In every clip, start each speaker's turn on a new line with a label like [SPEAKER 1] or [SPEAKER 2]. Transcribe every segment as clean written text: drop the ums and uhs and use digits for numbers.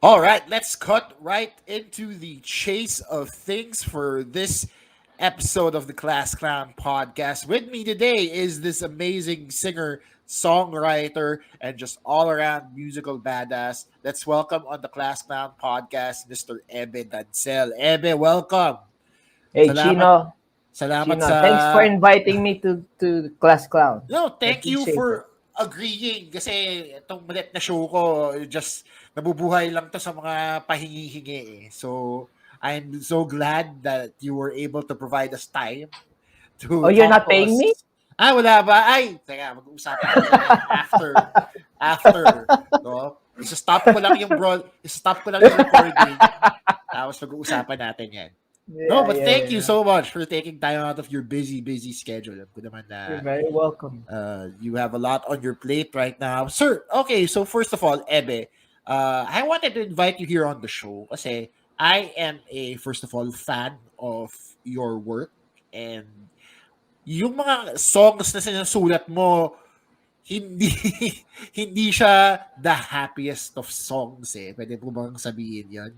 [SPEAKER 1] All right, let's cut right into the chase of things for this episode of the Class Clown podcast. With me today is this amazing singer, songwriter, and just all around musical badass. Let's welcome on the Class Clown podcast, Mr. Ebe Dancel. Ebe, welcome.
[SPEAKER 2] Hey,
[SPEAKER 1] Salamat,
[SPEAKER 2] Chino.
[SPEAKER 1] salamat
[SPEAKER 2] Chino,
[SPEAKER 1] sa...
[SPEAKER 2] thanks for inviting me to Class Clown.
[SPEAKER 1] No,
[SPEAKER 2] I
[SPEAKER 1] thank you
[SPEAKER 2] appreciate it.
[SPEAKER 1] for agreeing kasi itong malit na show ko, just nabubuhay lang to sa mga pahingi-hingi eh. So, I'm so glad that you were able to provide us time
[SPEAKER 2] Oh,
[SPEAKER 1] to
[SPEAKER 2] you're
[SPEAKER 1] talk
[SPEAKER 2] not
[SPEAKER 1] to
[SPEAKER 2] paying
[SPEAKER 1] us.
[SPEAKER 2] me?
[SPEAKER 1] Wala ba? Ay, teka, mag-uusapan natin yan after, no? Isa-stop ko lang yung recording, tapos mag-uusapan natin yan. No,
[SPEAKER 2] Yeah,
[SPEAKER 1] but
[SPEAKER 2] yeah,
[SPEAKER 1] thank you
[SPEAKER 2] yeah.
[SPEAKER 1] so much for taking time out of your busy schedule. Alam ko naman
[SPEAKER 2] You're
[SPEAKER 1] na
[SPEAKER 2] very welcome.
[SPEAKER 1] you have a lot on your plate right now. Sir, okay, so first of all, Ebe, I wanted to invite you here on the show kasi I am first of all, fan of your work and yung mga songs na sinusulat mo, hindi hindi siya the happiest of songs eh. Pwede po bang sabihin yan?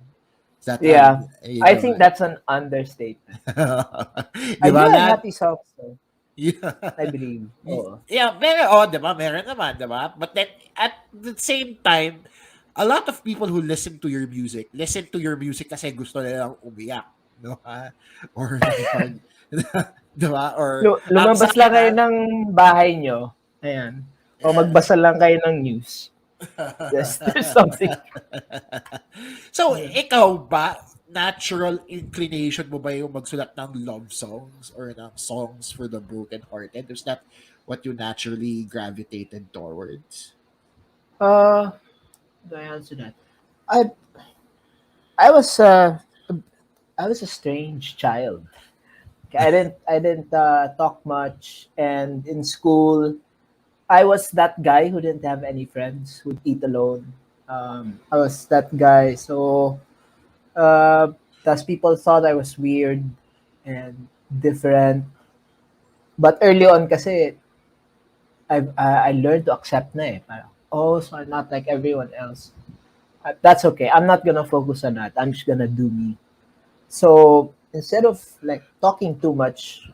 [SPEAKER 1] Is that
[SPEAKER 2] Yeah,
[SPEAKER 1] you
[SPEAKER 2] I
[SPEAKER 1] know,
[SPEAKER 2] think that's an understatement.
[SPEAKER 1] di
[SPEAKER 2] I do
[SPEAKER 1] ba
[SPEAKER 2] have
[SPEAKER 1] lahat?
[SPEAKER 2] happy songs, though,
[SPEAKER 1] Yeah.
[SPEAKER 2] I believe. Oo.
[SPEAKER 1] Yeah, meron, di ba? Meron naman, di ba? But then, at the same time, a lot of people who listen to your music kasi gusto nilang umiyak. No? Or, di ba? Or, sa
[SPEAKER 2] Lumabas
[SPEAKER 1] akin,
[SPEAKER 2] lang kayo ng bahay nyo. Ayan. O magbasa lang kayo ng news. Yes, there's something.
[SPEAKER 1] So, ikaw ba, natural inclination mo ba yung magsulat ng love songs or ng songs for the broken-hearted? Is that what you naturally gravitated towards?
[SPEAKER 2] Do I answer that? I I was I was a strange child. I didn't talk much, and in school, I was that guy who didn't have any friends, who'd eat alone. I was that guy. So, thus people thought I was weird and different. But early on, kasi I learned to accept na eh. Parang, oh, so I'm not like everyone else. That's okay. I'm not gonna focus on that. I'm just gonna do me. So instead of like talking too much,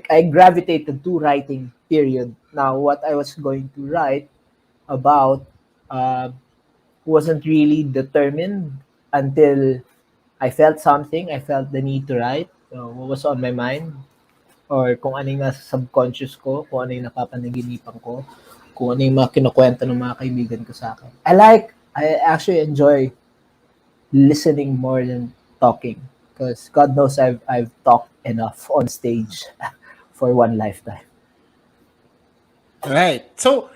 [SPEAKER 2] I gravitated to writing. Period. Now, what I was going to write about uh, wasn't really determined until I felt something. I felt the need to write. What was on my mind, or kung ano yung nasa subconscious ko, kung ano yung napapanaginipan ko, kung ano yung mga kinukwento ng mga kaibigan ko sa akin. I actually enjoy listening more than talking, because God knows I've talked enough on stage for one lifetime.
[SPEAKER 1] Right. So,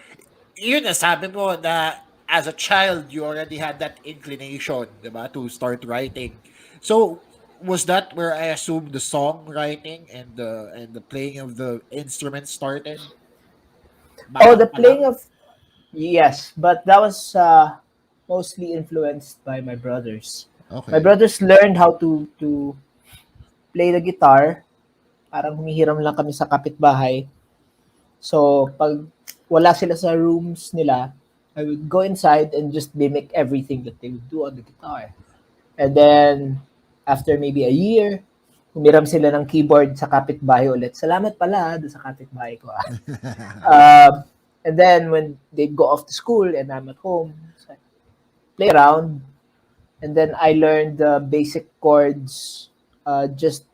[SPEAKER 1] yun na, sabi mo na as a child, you already had that inclination, di ba, to start writing. So, was that where I assume the songwriting and the playing of the instruments started?
[SPEAKER 2] Oh,
[SPEAKER 1] Bata
[SPEAKER 2] the
[SPEAKER 1] pa lang?
[SPEAKER 2] playing of yes, but that was mostly influenced by my brothers. My
[SPEAKER 1] Okay.
[SPEAKER 2] brothers learned how to play the guitar. Parang humihiram lang kami sa kapitbahay. So, pag wala sila sa rooms nila, I would go inside and just mimic everything that they would do on the guitar. And then, after maybe a year, humiram sila ng keyboard sa kapitbahay ulit. Salamat pala doon sa kapitbahay ko. And then, when they go off to school and I'm at home, so I play around. And then, I learned the basic chords just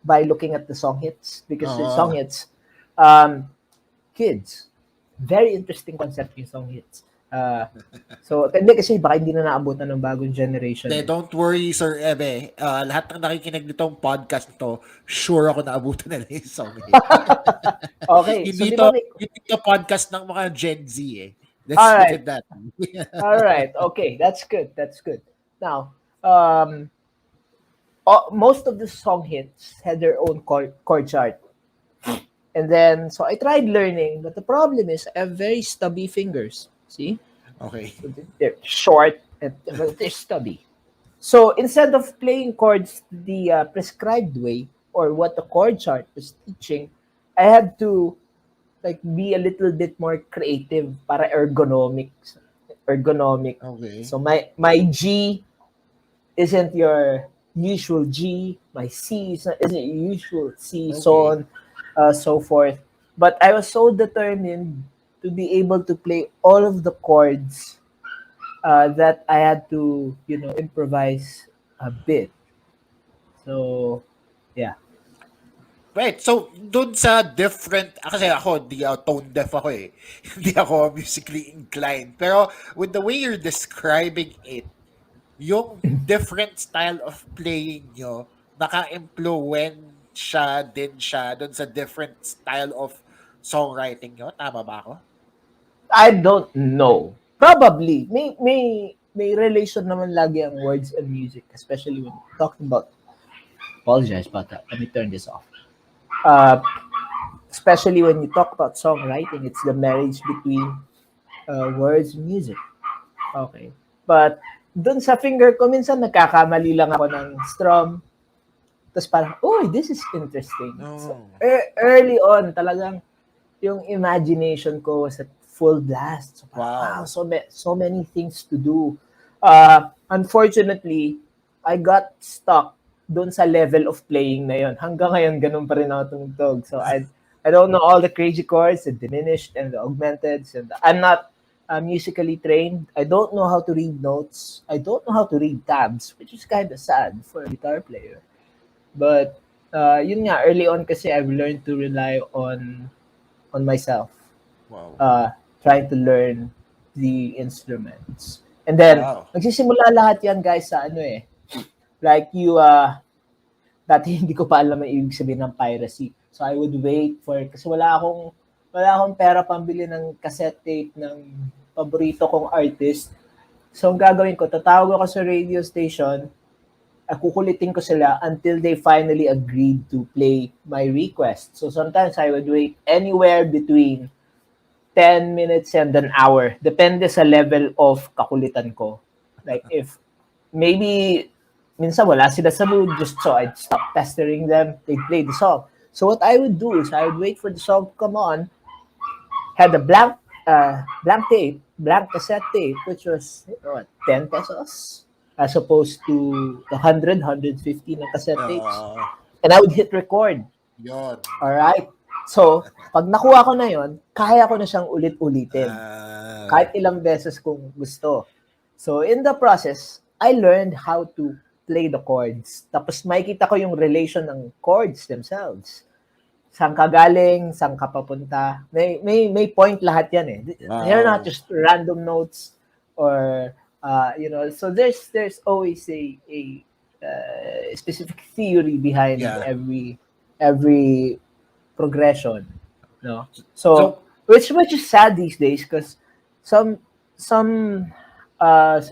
[SPEAKER 2] by looking at the song hits. Because the song
[SPEAKER 1] Oo.
[SPEAKER 2] hits, kids, very interesting concept yung song hits. So, hindi kasi baka hindi na naabutan ng bagong generation.
[SPEAKER 1] Hindi, don't worry, Sir Ebe. Lahat ng nakikinig nitong podcast nito, sure ako naabutan na yung song hit.
[SPEAKER 2] Okay, so di ba may...
[SPEAKER 1] Hindi to podcast ng mga Gen Z eh. Let's put
[SPEAKER 2] Alright,
[SPEAKER 1] it that way.
[SPEAKER 2] alright, okay, that's good, that's good. Now, most of the song hits had their own chord chart. And then, so I tried learning, but the problem is I have very stubby fingers. See?
[SPEAKER 1] Okay.
[SPEAKER 2] So they're short and they're stubby. So instead of playing chords the prescribed way, or what the chord chart was teaching, I had to like be a little bit more creative para ergonomics. ergonomic.
[SPEAKER 1] Okay.
[SPEAKER 2] So my G isn't your usual G. My C isn't your usual C. So
[SPEAKER 1] Okay.
[SPEAKER 2] on, so forth. But I was so determined to be able to play all of the chords that I had to, improvise a bit. So, yeah.
[SPEAKER 1] Right. So, dun sa different, kasi ako, di tone deaf ako eh. Hindi ako musically inclined. Pero, with the way you're describing it, yung different style of playing nyo, naka-impluensya din siya dun sa different style of songwriting nyo. Tama ba ako?
[SPEAKER 2] I don't know. Probably. May relation naman lagi ang words and music, especially when talking about, apologize about that. Let me turn this off. Uh, Especially when you talk about songwriting, it's the marriage between words and music. Okay. But dun sa finger ko, minsan nagkakamali lang ako ng strum. Tapos parang, oh, this is interesting. So,
[SPEAKER 1] Oh,
[SPEAKER 2] early on, talagang yung imagination ko was at full blast. So parang, wow,
[SPEAKER 1] wow.
[SPEAKER 2] so many things to do. Unfortunately, I got stuck doon sa level of playing na yon. Hanggang ngayon, ganun pa rin ako tumugtog. So I don't know all the crazy chords, the diminished and the augmented. And I'm not musically trained. I don't know how to read notes. I don't know how to read tabs, which is kind of sad for a guitar player. But yun nga, early on kasi I've learned to rely on myself,
[SPEAKER 1] Wow.
[SPEAKER 2] uh, trying to learn the instruments. And then,
[SPEAKER 1] Wow.
[SPEAKER 2] nagsisimula lahat yan guys sa ano eh. Like you, dati hindi ko pa alam ang ibig sabihin ng piracy. So I would wait for, kasi wala akong pera pambili ng cassette tape ng paborito kong artist. So ang gagawin ko, tatawag ako sa radio station, kukulitin ko sila until they finally agreed to play my request. So sometimes I would wait anywhere between 10 minutes and an hour. Depende sa level of kakulitan ko. Like if maybe minsan wala sila sa mood, just so I'd stop pestering them, they'd play the song. So what I would do is I would wait for the song to come on, had a blank cassette tape, which was 10 pesos as opposed to the 150 na cassette tapes. And I would hit record.
[SPEAKER 1] Yun.
[SPEAKER 2] Alright? So, pag nakuha ko na yon, kaya ko na siyang ulit-ulitin. Kahit ilang beses kung gusto. So, in the process, I learned how to play the chords. Tapos makikita ko yung relation ng chords themselves. Saan ka galing, saan ka papunta. May point lahat yan eh. They're not just random notes or so there's always a specific theory behind every progression, no? So which is sad these days because some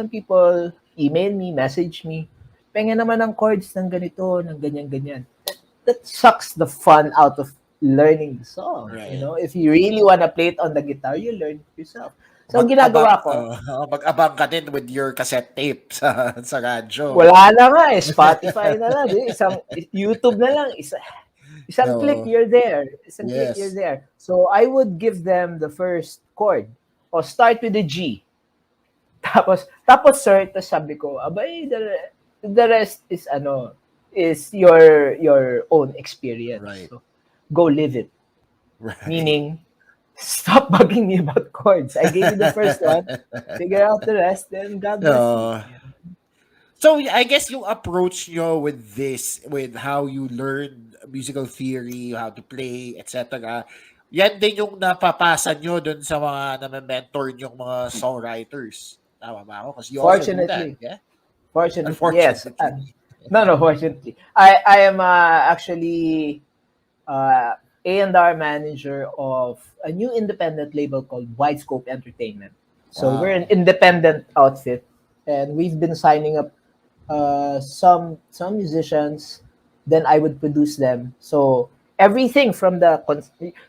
[SPEAKER 2] people email me, message me, pengen naman ng chords ng ganito, ng ganyan. That sucks the fun out of learning the song.
[SPEAKER 1] Right.
[SPEAKER 2] You know, if you really wanna play it on the guitar, you learn it yourself. So, ang ginagawa ko,
[SPEAKER 1] mag-abang ka din with your cassette tape sa radyo.
[SPEAKER 2] Wala na nga eh. Spotify na lang. Isang YouTube na lang. Isang click, you're there. Click, you're there. So, I would give them the first chord. O, start with the G. Tapos sir, tapos sabi ko, abay, the rest is your own experience.
[SPEAKER 1] Right.
[SPEAKER 2] So, go live it.
[SPEAKER 1] Right.
[SPEAKER 2] Meaning, stop bugging me about chords. I gave you the first one. Figure out the rest, then God bless you.
[SPEAKER 1] So, I guess yung approach nyo with this, with how you learn musical theory, how to play, etc., yan din yung napapasa nyo dun sa mga na-mentor nyong mga songwriters. Tama ba ako? Because you also do that, yeah?
[SPEAKER 2] Fortunately, yes. No, fortunately. I am actually A&R manager of a new independent label called Whitescope Entertainment. So we're an independent outfit, and we've been signing up some musicians. Then I would produce them. So everything from the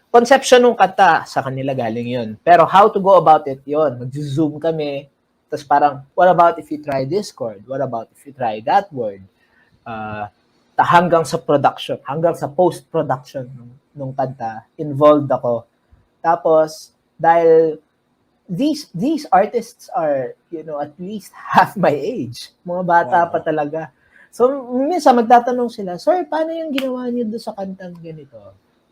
[SPEAKER 2] conception ng kanta sa kanila galing yun. Pero how to go about it, yun. Mag-zoom kami. Tapos parang, what about if you try this chord? What about if you try that word? Hanggang sa production, hanggang sa post-production nung kanta, involved ako. Tapos, dahil these artists are, at least half my age. Mga bata pa
[SPEAKER 1] Wow.
[SPEAKER 2] talaga. So, minsan magtatanong sila, "Sir, paano yung ginawa niyo doon sa kantang ganito?"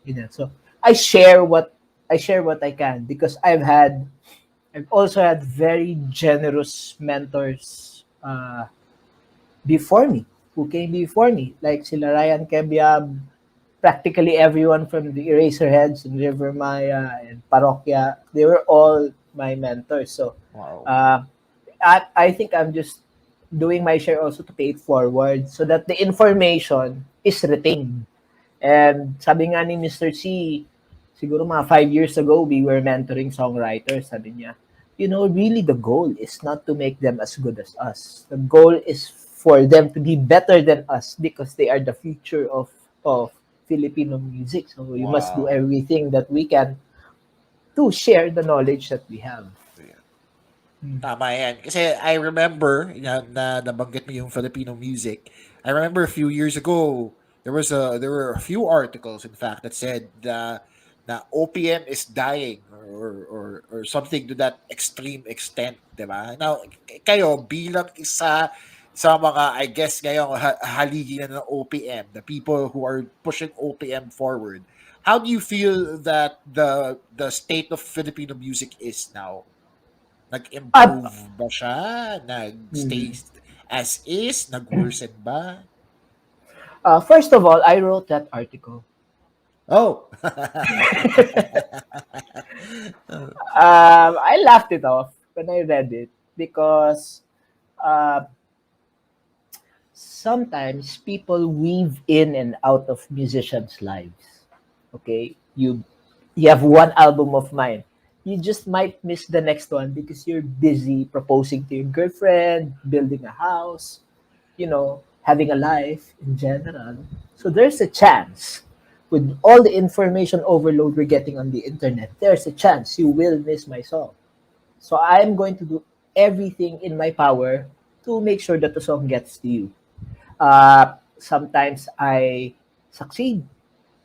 [SPEAKER 2] Ganyan. So, I share what I can because I've also had very generous mentors before me, who came before me, like sila Ryan Kebiab, practically everyone from the Eraserheads and River Maya and Parokya, they were all my mentors. So,
[SPEAKER 1] Wow.
[SPEAKER 2] uh, I think I'm just doing my share also to pay it forward so that the information is retained. And sabi nga ni Mr. C, siguro mga 5 years ago, we were mentoring songwriters. Sabi niya, really the goal is not to make them as good as us. The goal is for them to be better than us because they are the future of Filipino music. So we must do
[SPEAKER 1] Wow.
[SPEAKER 2] everything that we can to share the knowledge that we have. Mm.
[SPEAKER 1] Tama yan. Kasi I remember na nabanggit mo yung Filipino music. I remember a few years ago, there were a few articles in fact that said na OPM is dying or something to that extreme extent, 'di ba? Now, kayo bilang isa sa mga I guess ngayong haligi na ng OPM, the people who are pushing OPM forward. How do you feel that the state of Filipino music is now?
[SPEAKER 2] Uh,
[SPEAKER 1] Nag-improve ba siya? Nag-stay
[SPEAKER 2] mm.
[SPEAKER 1] as is? Nag-worsen ba?
[SPEAKER 2] First of all, I wrote that article.
[SPEAKER 1] Oh!
[SPEAKER 2] I laughed it off when I read it because uh, sometimes people weave in and out of musicians' lives. Okay, you have one album of mine. You just might miss the next one because you're busy proposing to your girlfriend, building a house, having a life in general. So there's a chance with all the information overload we're getting on the internet, there's a chance you will miss my song. So I'm going to do everything in my power to make sure that the song gets to you. Sometimes I succeed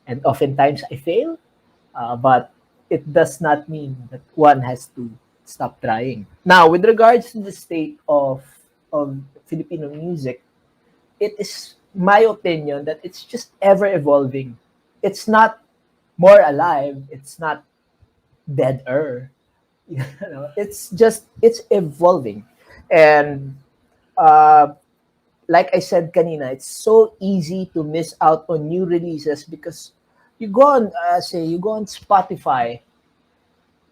[SPEAKER 2] and oftentimes I fail, but it does not mean that one has to stop trying. Now, with regards to the state of Filipino music, it is my opinion that it's just ever evolving. It's not more alive. It's not deader. It's evolving, and uh, like I said kanina, it's so easy to miss out on new releases because you go on Spotify.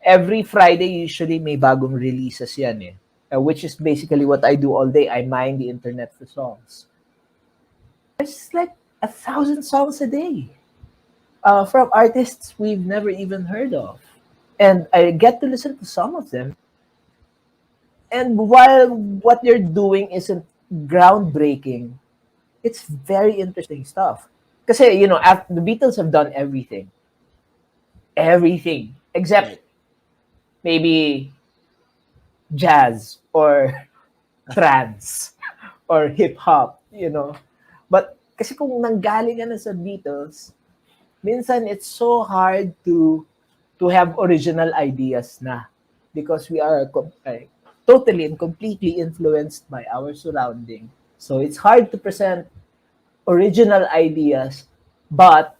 [SPEAKER 2] Every Friday usually may bagong releases yan eh. Which is basically what I do all day. I mine the internet for songs. There's like 1,000 songs a day from artists we've never even heard of. And I get to listen to some of them. And while what they're doing isn't groundbreaking, it's very interesting stuff. Kasi, the Beatles have done everything. Everything. Except
[SPEAKER 1] Right.
[SPEAKER 2] maybe jazz or trance or hip hop, But kasi kung nanggaling ka na sa Beatles, minsan it's so hard to have original ideas na because we are totally and completely influenced by our surrounding. So it's hard to present original ideas, but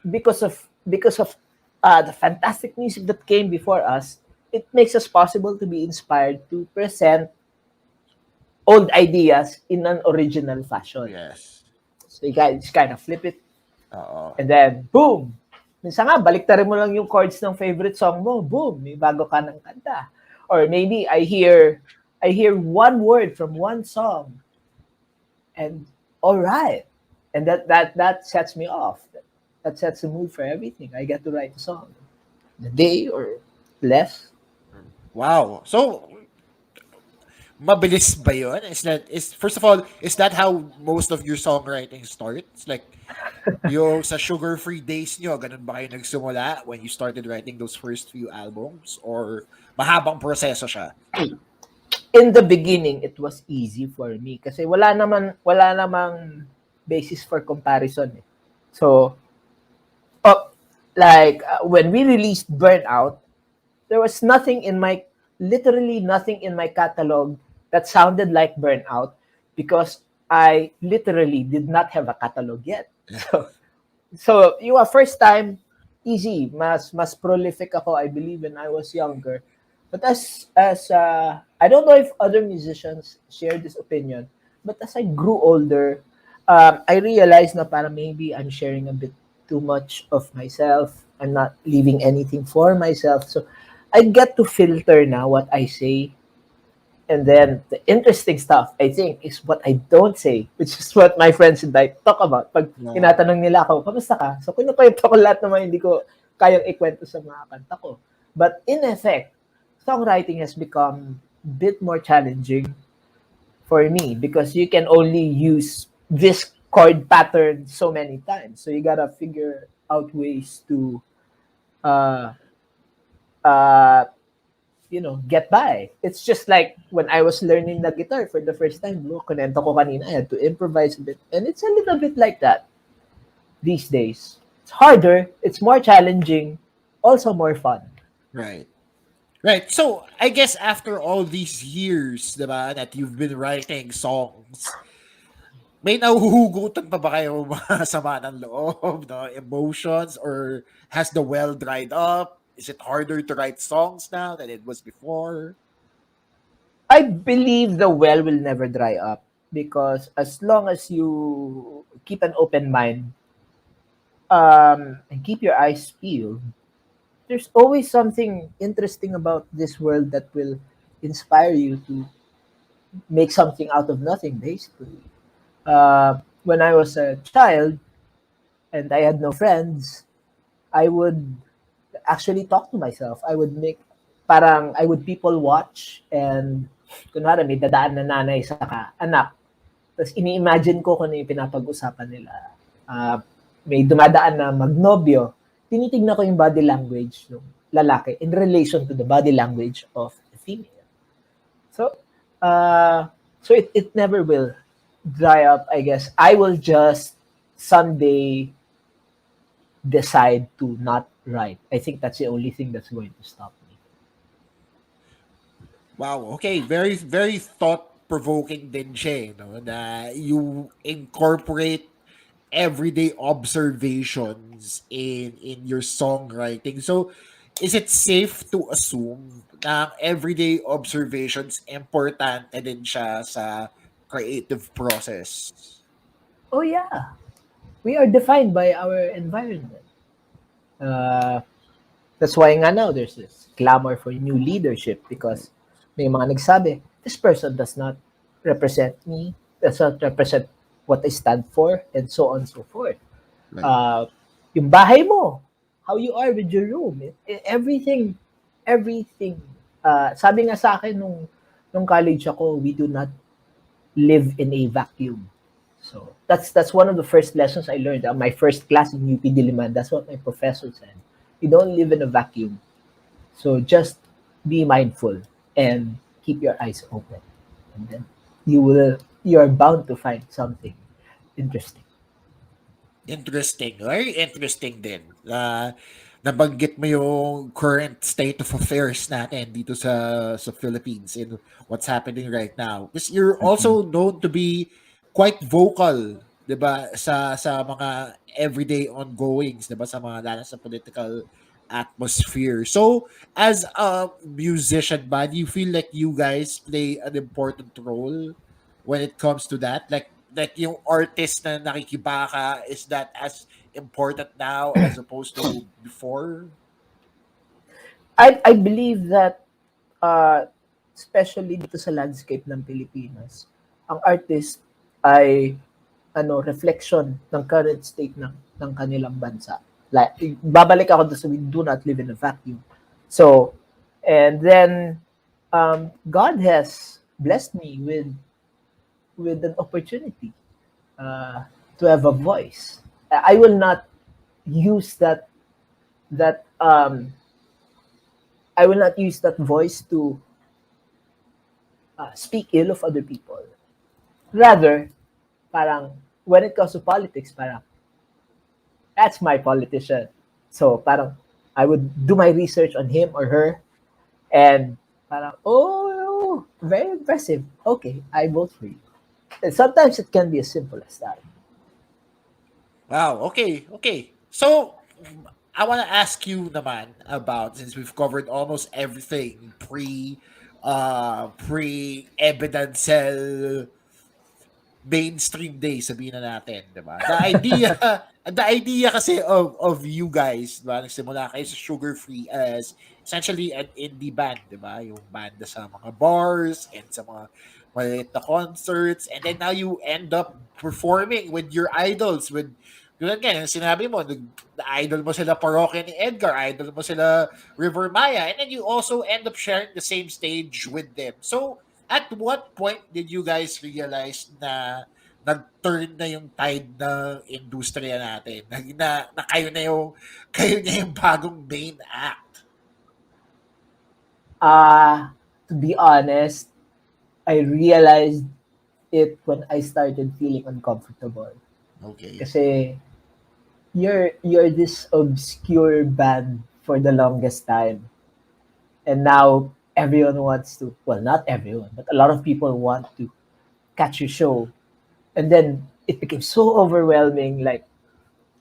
[SPEAKER 2] because of the fantastic music that came before us, it makes us possible to be inspired to present old ideas in an original fashion.
[SPEAKER 1] Yes.
[SPEAKER 2] So you guys kind of flip it,
[SPEAKER 1] Oo.
[SPEAKER 2] and then boom. Minsan nga, baliktarin mo lang yung chords ng favorite song mo. Boom, may bago ka ng kanta. Or maybe I hear one word from one song, and all right, and that sets me off. That sets the mood for everything. I get to write a song, the day or less.
[SPEAKER 1] Wow. So, mabilis ba yun? First of all, is that how most of your songwriting starts? Like, yung sa Sugarfree days nyo, ganun ba kayo nagsimula when you started writing those first few albums? Or mahabang proseso siya?
[SPEAKER 2] In the beginning, it was easy for me kasi wala namang basis for comparison eh. So, when we released Burnout, there was nothing in my, literally nothing in my catalog that sounded like Burnout, because I literally did not have a catalog yet. So yung first time, easy, mas prolific ako, I believe, when I was younger. But as I don't know if other musicians share this opinion, but as I grew older, I realized na parang maybe I'm sharing a bit too much of myself. I'm not leaving anything for myself. So I get to filter now what I say. And then the interesting stuff, I think, is what I don't say, which is what my friends and I talk about. Pag
[SPEAKER 1] Yeah.
[SPEAKER 2] tinatanong nila ako, kamusta ka? So, kinukwento ko lahat ng mga hindi ko kayang ikwento sa mga kanta ko. But in effect, songwriting has become a bit more challenging for me because you can only use this chord pattern so many times. So, you gotta figure out ways to uh, uh, get by. It's just like when I was learning the guitar for the first time, kunento ko kanina, I had to improvise a bit. And it's a little bit like that these days. It's harder, it's more challenging, also more fun.
[SPEAKER 1] Right. Right. So, I guess after all these years, diba, that you've been writing songs, may nahuhugutan pa ba kayo mga sama ng loob, no? Emotions, or has the well dried up? Is it harder to write songs now than it was before?
[SPEAKER 2] I believe the well will never dry up because as long as you keep an open mind and keep your eyes peeled, there's always something interesting about this world that will inspire you to make something out of nothing, basically. When I was a child and I had no friends, I would actually talk to myself. I would people watch and kunwari may dadaan na nanay sa anak. Tapos ini-imagine ko kung ano yung pinapag-usapan nila. May dumadaan na magnobyo, tinitignan ko yung body language ng lalaki in relation to the body language of the female. So, it never will dry up, I guess. I will just someday decide to not write. I think that's the only thing that's going to stop me.
[SPEAKER 1] Wow, okay. Very, very thought-provoking din siya, no? Na you incorporate everyday observations in your songwriting. So, is it safe to assume na everyday observations importante din siya sa creative process?
[SPEAKER 2] Oh yeah, we are defined by our environment. Uh, that's why nga now there's this clamor for new leadership because may mga nagsabi, this person does not represent me, does not represent what I stand for, and so on and so forth.
[SPEAKER 1] Right.
[SPEAKER 2] Yung bahay mo, how you are with your room, everything. Sabi nga sa akin nung college ako, we do not live in a vacuum. So that's one of the first lessons I learned. My first class in UP Diliman, that's what my professor said. You don't live in a vacuum. So just be mindful and keep your eyes open. And then you are bound to find something interesting.
[SPEAKER 1] Interesting. Very interesting din. Nabanggit mo yung current state of affairs natin dito sa Philippines and what's happening right now. Because you're also known to be quite vocal, 'di ba, sa mga everyday ongoings, 'di ba, sa mga lalo sa political atmosphere. So, as a musician ba, do you feel like you guys play an important role when it comes to that? Like yung artist na nakikibaka, is that as important now as opposed to before?
[SPEAKER 2] I believe that especially dito sa landscape ng Pilipinas, ang artist ay reflection ng current state ng kanilang bansa. Like, babalik ako doon sa we do not live in a vacuum. So, and then God has blessed me with an opportunity to have a voice. I will not use that I will not use that voice to speak ill of other people. Rather, parang when it comes to politics, parang that's my politician. So parang I would do my research on him or her And parang, oh, very impressive. Okay, I vote for you. And sometimes it can be as simple as that.
[SPEAKER 1] Wow, okay, okay. So, I want to ask you naman about, since we've covered almost everything pre Ebe Dancel mainstream day, sabihin na natin, 'di ba? The idea kasi of you guys, 'di ba? Nagsimula kayo sa Sugarfree as essentially an indie band, 'di ba? Yung banda sa mga bars and sa mga maliit na concerts, and then now you end up performing with your idols, with yun nga, yung sinabi mo, idol mo sila Parokya ni Edgar, idol mo sila River Maya, and then you also end up sharing the same stage with them. So, at what point did you guys realize na nag-turn na yung tide ng industriya natin? Na kayo na yung bagong main act.
[SPEAKER 2] To be honest, I realized it when I started feeling uncomfortable.
[SPEAKER 1] Okay.
[SPEAKER 2] Kasi you're this obscure band for the longest time. And now everyone wants to, well, not everyone, but a lot of people want to catch your show. And then it became so overwhelming. Like,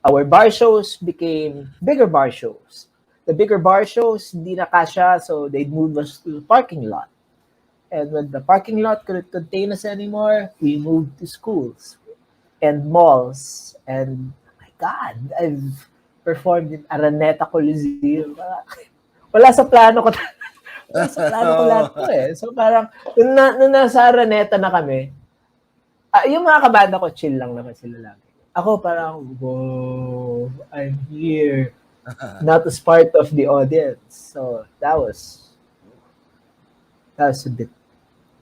[SPEAKER 2] our bar shows became bigger bar shows. The bigger bar shows, hindi na kasha, so they'd move us to the parking lot. And when the parking lot couldn't contain us anymore, we moved to schools and malls. And my God, I've performed in Araneta Coliseum. Wala sa plano ko. Wala sa plano ko lahat to eh. So parang, nung nasa Araneta na kami, yung mga kabanda ko, chill lang naman sila lagi. Ako parang, whoa, I'm here. Not as part of the audience. So that was a bit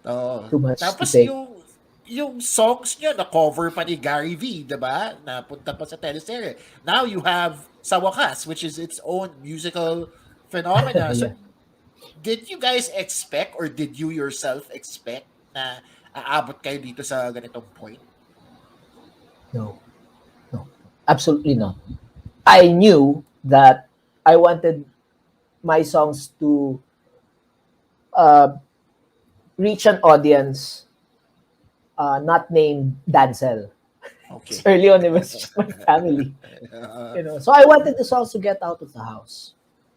[SPEAKER 1] Oo.
[SPEAKER 2] too much to
[SPEAKER 1] Tapos
[SPEAKER 2] take.
[SPEAKER 1] yung songs nyo na cover pa ni Gary V, 'di ba? Napunta pa sa teleserye. Now you have Sa Wakas, which is its own musical phenomena. So
[SPEAKER 2] Yeah.
[SPEAKER 1] did you guys expect, or did you yourself expect na aabot kayo dito sa ganitong point?
[SPEAKER 2] No, no, absolutely not. I knew that I wanted my songs to uh, reach an audience not named Dancel.
[SPEAKER 1] Okay.
[SPEAKER 2] Early on, it was just my family. So I wanted the songs to get out of the house.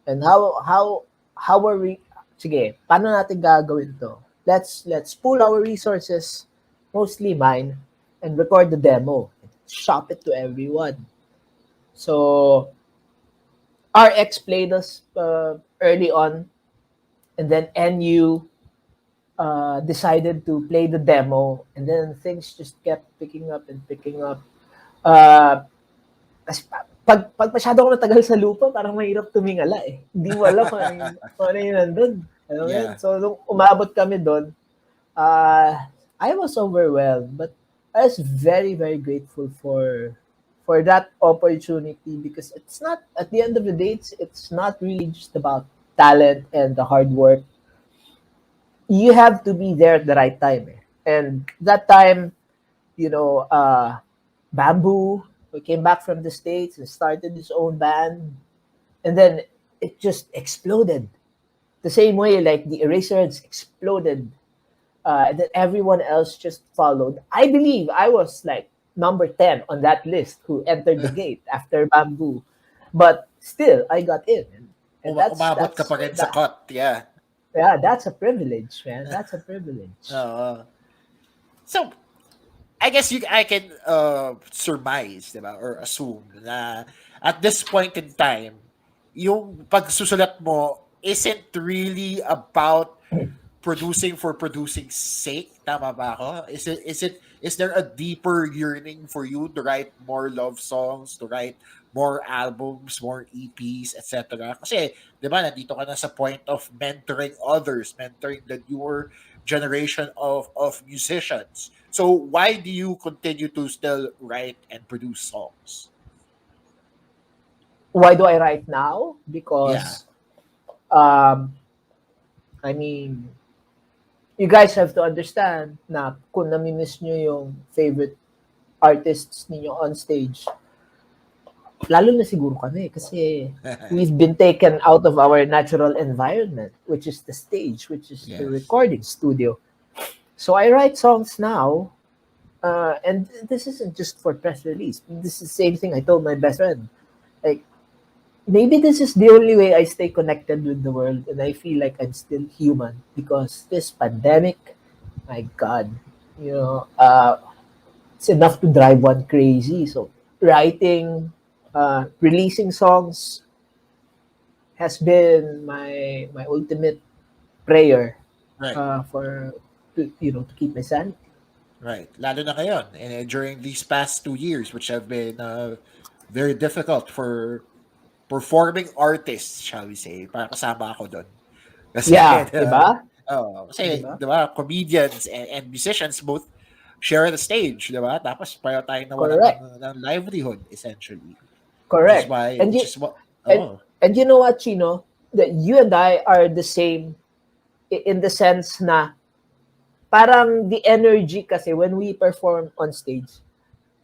[SPEAKER 2] And how are we? Sige, paano natin gagawin to? Let's pool our resources, mostly mine, and record the demo. Shop it to everyone. So RX played us early on, and then NU decided to play the demo, and then things just kept picking up and picking up. Kasi pag masyado ako natagal sa lupa, parang mahirap tumingala eh. Hindi mo alam kung ano yung nandun. Alam mo yun?
[SPEAKER 1] Yeah.
[SPEAKER 2] So, nung umabot kami doon, I was overwhelmed. But I was very, very grateful for that opportunity, because it's not, at the end of the day, it's not really just about talent and the hard work. You have to be there at the right time. Eh. And that time, Bamboo came back from the States and started his own band. And then it just exploded. The same way, like the Eraserheads exploded. And then everyone else just followed. I believe I was like number 10 on that list who entered the gate after Bamboo. But still, I got in. And
[SPEAKER 1] Umabot ka pa rin sa cut. Yeah.
[SPEAKER 2] Yeah, that's a privilege, man. That's a privilege.
[SPEAKER 1] So, I guess I can surmise, diba, or assume na at this point in time, yung pagsusulat mo isn't really about producing for producing's sake. Tama ba ako? Is there a deeper yearning for you to write more love songs, to write more albums, more EPs, etc.? Kasi, di ba, nandito ka na sa point of mentoring others, mentoring the newer generation of musicians. So, why do you continue to still write and produce songs?
[SPEAKER 2] Why do I write now?
[SPEAKER 1] Yeah.
[SPEAKER 2] Because, I mean, you guys have to understand na kung nami-miss nyo yung favorite artists ninyo on stage, lalo na siguro kami kasi we've been taken out of our natural environment, which is the stage, which is the
[SPEAKER 1] Yes.
[SPEAKER 2] recording studio. So I write songs now, and this isn't just for press release. This is the same thing I told my best friend. Like, maybe this is the only way I stay connected with the world and I feel like I'm still human because this pandemic, my God, you know, it's enough to drive one crazy. So writing, releasing songs has been my ultimate prayer
[SPEAKER 1] Right.
[SPEAKER 2] for to keep my sanity.
[SPEAKER 1] Right. Lalo na ngayon. And during these past 2 years, which have been very difficult for performing artists, shall we say. Para kasama ako doon. Kasi,
[SPEAKER 2] Yeah, 'di ba? 'Di ba?
[SPEAKER 1] di ba, comedians and musicians both share the stage, di ba? Tapos pareho tayong nawalan
[SPEAKER 2] Correct.
[SPEAKER 1] ng livelihood, essentially.
[SPEAKER 2] Correct.
[SPEAKER 1] Which is what,
[SPEAKER 2] And
[SPEAKER 1] oh,
[SPEAKER 2] and you know what, Chino? That you and I are the same in the sense na parang the energy kasi when we perform on stage,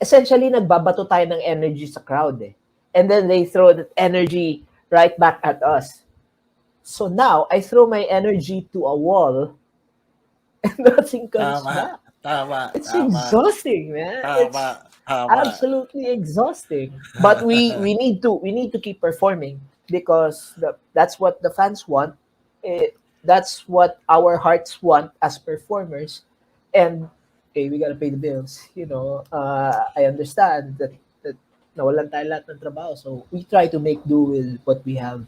[SPEAKER 2] essentially nagbabato tayo ng energy sa crowd eh. And then they throw that energy right back at us. So now I throw my energy to a wall and nothing comes
[SPEAKER 1] tama,
[SPEAKER 2] back.
[SPEAKER 1] tama,
[SPEAKER 2] It's
[SPEAKER 1] tama,
[SPEAKER 2] exhausting, man.
[SPEAKER 1] tama,
[SPEAKER 2] It's
[SPEAKER 1] tama.
[SPEAKER 2] absolutely exhausting. But we need to keep performing because that's what the fans want. That's what our hearts want as performers. And hey, we gotta pay the bills. I understand that nawalan tayo lahat ng trabaho. So we try to make do with what we have.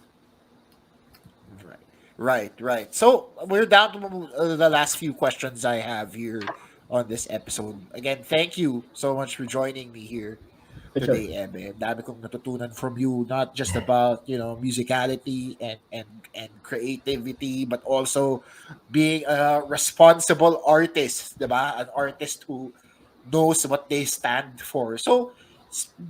[SPEAKER 1] Right, right. So we're down to the last few questions I have here on this episode. Again, thank you so much for joining me here
[SPEAKER 2] For sure.
[SPEAKER 1] today, Ebe. Ang dami kong natutunan from you, not just about, musicality and creativity, but also being a responsible artist, diba? An artist who knows what they stand for. So,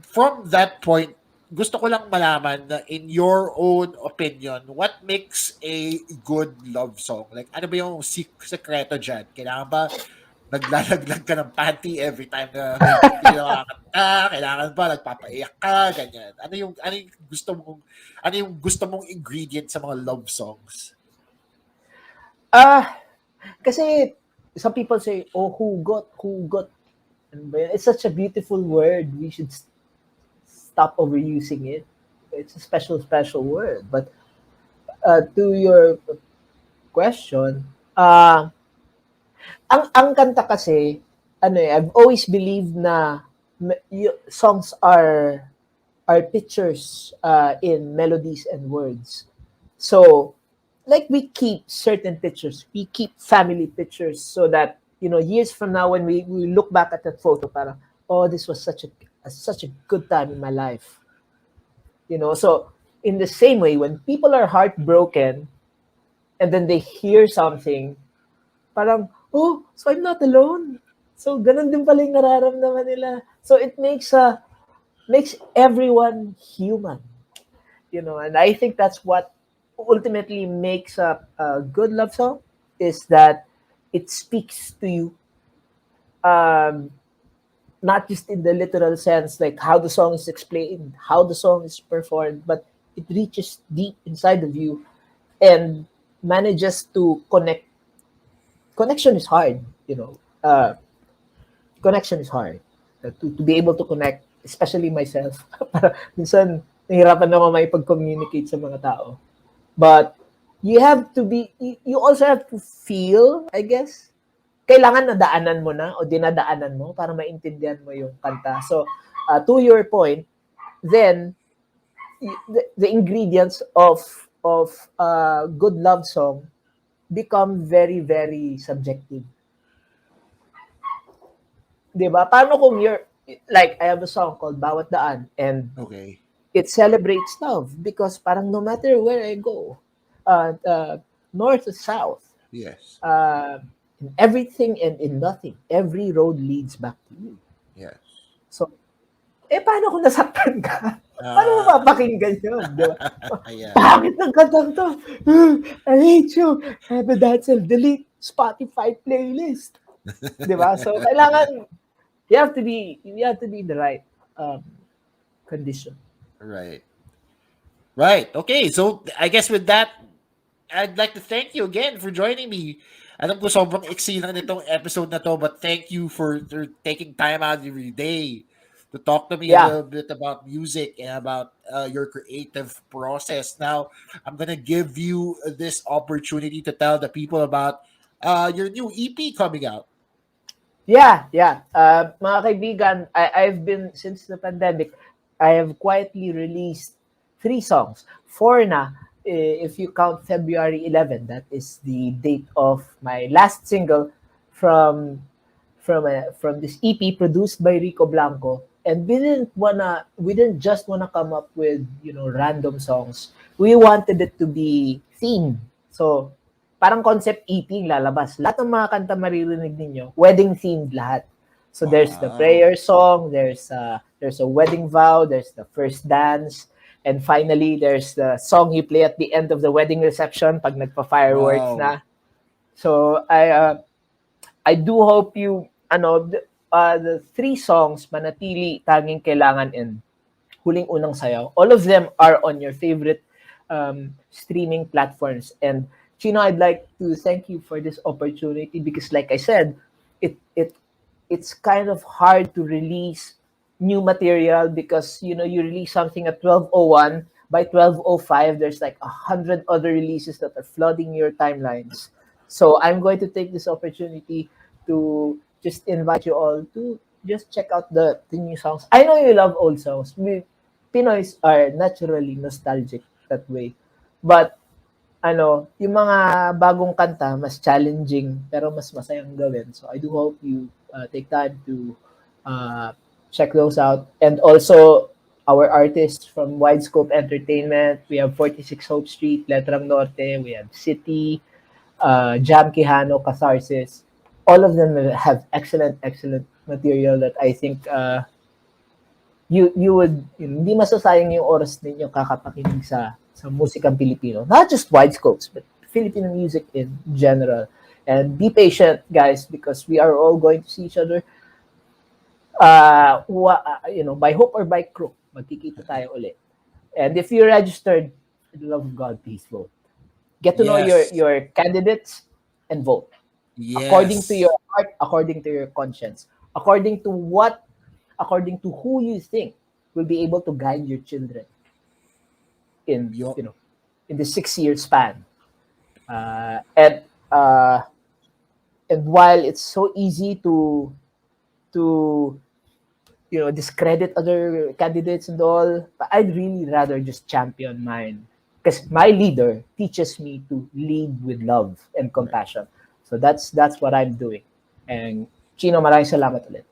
[SPEAKER 1] from that point, gusto ko lang malaman na in your own opinion, what makes a good love song? Like, ano ba yung sekreto dyan? Kailangan ba naglalaglag ka ng panty every time na may kinakanta, kailangan ba nagpapaiyak ka, ganyan. Ano yung gusto mong ingredient sa mga love songs?
[SPEAKER 2] Ah, kasi some people say, "Oh, who got." Ano ba yun? It's such a beautiful word. We should stop overusing it. It's a special, special word. But to your question, ang kanta kasi, I've always believed na songs are pictures in melodies and words. So, like we keep certain pictures, we keep family pictures so that years from now when we look back at that photo, parang oh, this was such a good time in my life. So in the same way, when people are heartbroken and then they hear something, parang oh, so I'm not alone. So ganun din pala yung nararamdaman nila. So it makes everyone human. And I think that's what ultimately makes a good love song is that it speaks to you, um, not just in the literal sense, like how the song is explained, how the song is performed, but it reaches deep inside of you and manages to connect. Connection is hard, connection is hard. To be able to connect, especially myself. Minsan, nahirapan ako maipag-communicate sa mga tao. But you also have to feel, I guess. Kailangan nadaanan mo na o dinadaanan mo para maintindihan mo yung kanta. So, to your point, then the ingredients of a good love song become very, very subjective. 'Di ba? Paano kung like, I have a song called Bawat Daan and
[SPEAKER 1] Okay.
[SPEAKER 2] it celebrates love because parang no matter where I go, uh, uh, north to south,
[SPEAKER 1] Yes.
[SPEAKER 2] in everything and in nothing, every road leads back to you.
[SPEAKER 1] Yes.
[SPEAKER 2] So, paano kung nasaktan ka? Paano mo
[SPEAKER 1] Ah,
[SPEAKER 2] mapakinggan yun, di ba?
[SPEAKER 1] yeah.
[SPEAKER 2] Bakit ng kantang to? I hate you. Ebe Dancel, delete Spotify playlist. Di ba? So, kailangan, you have to be in the right condition.
[SPEAKER 1] Right. Right. Okay. So I guess with that, I'd like to thank you again for joining me. Alam ko sobrang iksi lang nitong episode na to, but thank you for taking time out of your day to talk to me a
[SPEAKER 2] Yeah,
[SPEAKER 1] little bit about music and about your creative process. Now, I'm gonna give you this opportunity to tell the people about your new EP coming out.
[SPEAKER 2] yeah. Mga kaibigan, I've been, since the pandemic, I have quietly released 3 songs. 4 na, if you count February 11. That is the date of my last single from from this EP produced by Rico Blanco. And we didn't just wanna come up with, random songs. We wanted it to be themed. So parang concept EP yung lalabas. Lahat ng mga kanta maririnig ninyo, wedding themed lahat. So there's the
[SPEAKER 1] Wow.
[SPEAKER 2] prayer song, there's a wedding vow, there's the first dance, and finally there's the song you play at the end of the wedding reception pag nagpa-fireworks
[SPEAKER 1] Wow.
[SPEAKER 2] na. So I do hope you the 3 songs, Manatili, Tanging Kailangan, and Huling Unang Sayaw, all of them are on your favorite streaming platforms. And Chino, I'd like to thank you for this opportunity because, like I said, it's kind of hard to release new material because you release something at 12:01, by 12:05 there's like 100 other releases that are flooding your timelines. So I'm going to take this opportunity to just invite you all to just check out the new songs. I know you love old songs. Pinoys are naturally nostalgic that way. But yung mga bagong kanta, mas challenging, pero mas masayang gawin. So I do hope you take time to uh, check those out. And also, our artists from Whitescope Entertainment, we have 46 Hope Street, Letrang Norte, we have City, Jam Quijano, Catharsis. All of them have excellent material that I think you would hindi masasayang yung oras ninyo kakapakinig sa musikang Pilipino. Not just wide scopes, but Filipino music in general. And be patient, guys, because we are all going to see each other. By hook or by crook, magkikita tayo ulit. And if you're registered, for the love of God, please vote. Get to know
[SPEAKER 1] Yes.
[SPEAKER 2] your candidates and vote according to
[SPEAKER 1] Yes.
[SPEAKER 2] your heart, according to your conscience, according to who you think will be able to guide your children in
[SPEAKER 1] Yo.
[SPEAKER 2] in the 6 year span. Uh, and uh, and while it's so easy to discredit other candidates and all, but I'd really rather just champion mine because my leader teaches me to lead with love and
[SPEAKER 1] Right.
[SPEAKER 2] compassion. So that's what I'm doing. And Chino, maraming salamat ulit.